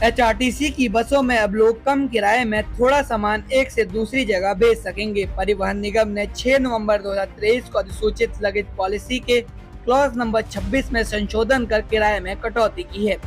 HRTC की बसों में अब लोग कम किराए में थोड़ा सामान एक से दूसरी जगह भेज सकेंगे। परिवहन निगम ने 6 नवंबर 2023 को अधिसूचित लगेज पॉलिसी के क्लॉज नंबर 26 में संशोधन कर किराए में कटौती की है।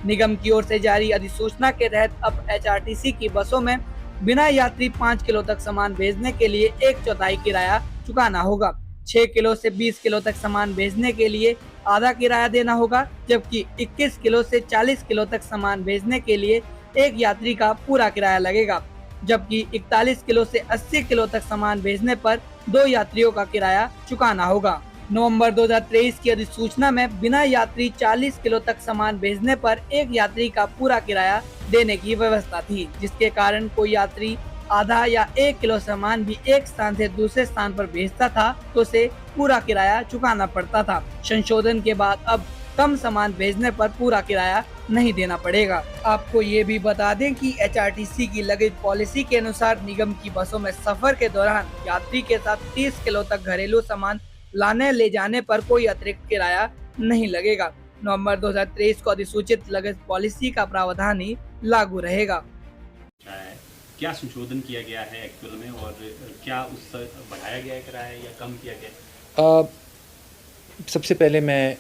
निगम की ओर से जारी अधिसूचना के तहत अब एचआरटीसी की बसों में बिना यात्री 5 किलो तक सामान भेजने के लिए 1/4 किराया चुकाना होगा। 6 किलो से 20 किलो तक सामान भेजने के लिए आधा किराया देना होगा, जबकि 21 किलो से 40 किलो तक सामान भेजने के लिए एक यात्री का पूरा किराया लगेगा, जबकि 41 किलो से 80 किलो तक सामान भेजने पर 2 यात्रियों का किराया चुकाना होगा। नवंबर 2023 की अधिसूचना में बिना यात्री 40 किलो तक सामान भेजने पर एक यात्री का पूरा किराया देने की व्यवस्था थी, जिसके कारण कोई यात्री आधा या 1 किलो सामान भी एक स्थान से दूसरे स्थान पर भेजता था तो उसे पूरा किराया चुकाना पड़ता था। संशोधन के बाद अब कम सामान भेजने पर पूरा किराया नहीं देना पड़ेगा। आपको ये भी बता दें कि एचआरटीसी की लगेज पॉलिसी के अनुसार निगम की बसों में सफर के दौरान यात्री के साथ 30 किलो तक घरेलू सामान लाने ले जाने पर कोई अतिरिक्त किराया नहीं लगेगा। नवंबर 2023 को अधिसूचित लगेज पॉलिसी का प्रावधान ही लागू रहेगा। क्या संशोधन किया गया है एक्चुअल में, और क्या उससे बढ़ाया गया है किराया या कम किया गया? सबसे पहले मैं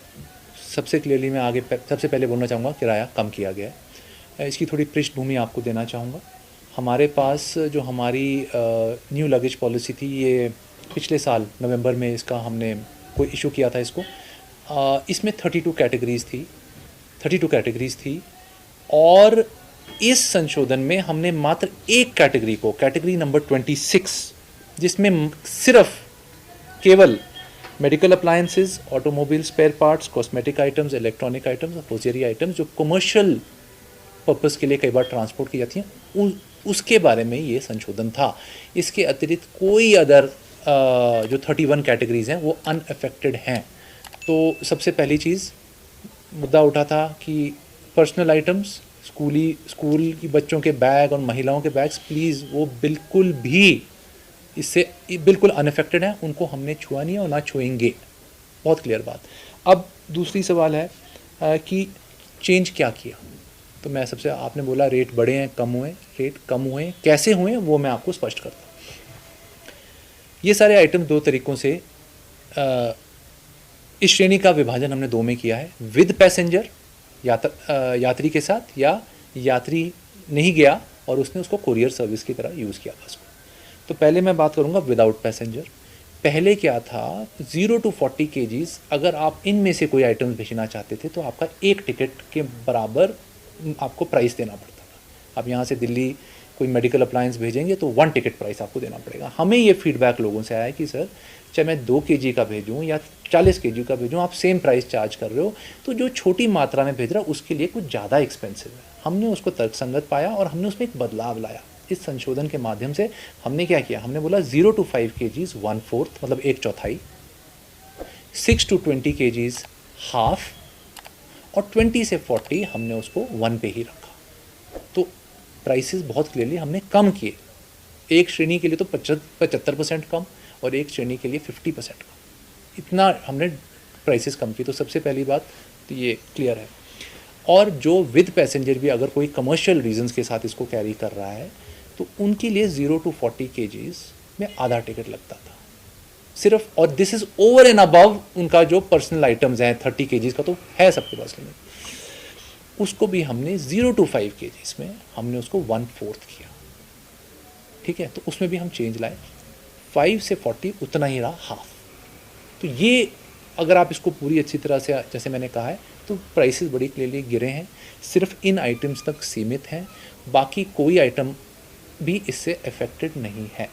सबसे पहले बोलना चाहूँगा किराया कम किया गया है। इसकी थोड़ी पृष्ठभूमि आपको देना चाहूँगा। हमारे पास जो हमारी न्यू लगेज पॉलिसी थी, ये पिछले साल नवंबर में इसका हमने कोई इशू किया था इसको। इसमें 32 कैटेगरीज़ थी और इस संशोधन में हमने मात्र एक कैटेगरी को, कैटेगरी नंबर 26, जिसमें सिर्फ केवल medical appliances, automobile spare parts, cosmetic items, electronic items और होजियरी आइटम्स जो कमर्शियल पर्पस के लिए कई बार ट्रांसपोर्ट की जाती हैं, उसके बारे में ये संशोधन था। इसके अतिरिक्त कोई अदर जो 31 कैटेगरीज़ हैं वो अनअफेक्टेड हैं। तो सबसे पहली चीज़ मुद्दा उठा था कि पर्सनल आइटम्स, स्कूल की बच्चों के बैग और महिलाओं के बैग्स, प्लीज़ वो बिल्कुल भी इससे बिल्कुल अनअफेक्टेड हैं, उनको हमने छुआ नहीं है और ना छुएंगे। बहुत क्लियर बात। अब दूसरी सवाल है कि चेंज क्या किया। तो मैं आपने बोला रेट बढ़े हैं, कम हुए। रेट कम हुए, कैसे हुए वो मैं आपको स्पष्ट करता हूँ। ये सारे आइटम दो तरीक़ों से इस श्रेणी का विभाजन हमने दो में किया है। विद पैसेंजर, यात्री के साथ, या यात्री नहीं गया और उसने उसको कुरियर सर्विस की तरह यूज़ किया बस को। तो पहले मैं बात करूँगा विदाउट पैसेंजर। पहले क्या था, 0 to 40 kgs अगर आप इनमें से कोई आइटम्स भेजना चाहते थे तो आपका एक टिकट के बराबर आपको प्राइस देना पड़ता था। आप यहाँ से दिल्ली कोई मेडिकल अप्लायंस भेजेंगे तो 1 टिकट प्राइस आपको देना पड़ेगा। हमें ये फीडबैक लोगों से आया है कि सर, चाहे मैं 2 kg का भेजूँ या 40 kg का भेजूँ, आप सेम प्राइस चार्ज कर रहे हो, तो जो छोटी मात्रा में भेज रहा है उसके लिए कुछ ज़्यादा एक्सपेंसिव है। हमने उसको तर्कसंगत पाया और हमने उसमें एक बदलाव लाया। इस संशोधन के माध्यम से हमने क्या किया, हमने बोला 0 to 5 kgs 1/4, मतलब 1/4, 6 to 20 kgs हाफ, और 20 से 40 हमने उसको 1 पे ही रखा। तो प्राइसेस बहुत क्लियरली हमने कम किए। एक श्रेणी के लिए तो 75% कम और एक श्रेणी के लिए 50% कम, इतना हमने प्राइसेस कम की। तो सबसे पहली बात तो ये क्लियर है। और जो विद पैसेंजर भी अगर कोई कमर्शियल रीजंस के साथ इसको कैरी कर रहा है तो उनके लिए 0 to 40 kgs में आधा टिकट लगता था सिर्फ। और this is over and above उनका जो पर्सनल आइटम्स हैं, 30 kgs का तो है सबके पास लिमिट, उसको भी हमने 0 to 5 kgs में हमने उसको 1/4 किया। ठीक है, तो उसमें भी हम चेंज लाए। 5 से 40 उतना ही रहा, हाफ। तो ये अगर आप इसको पूरी अच्छी तरह से, जैसे मैंने कहा है, तो प्राइसेस बड़ी क्लियरली गिरे हैं, सिर्फ इन आइटम्स तक सीमित हैं, बाकी कोई आइटम भी इससे अफेक्टेड नहीं है।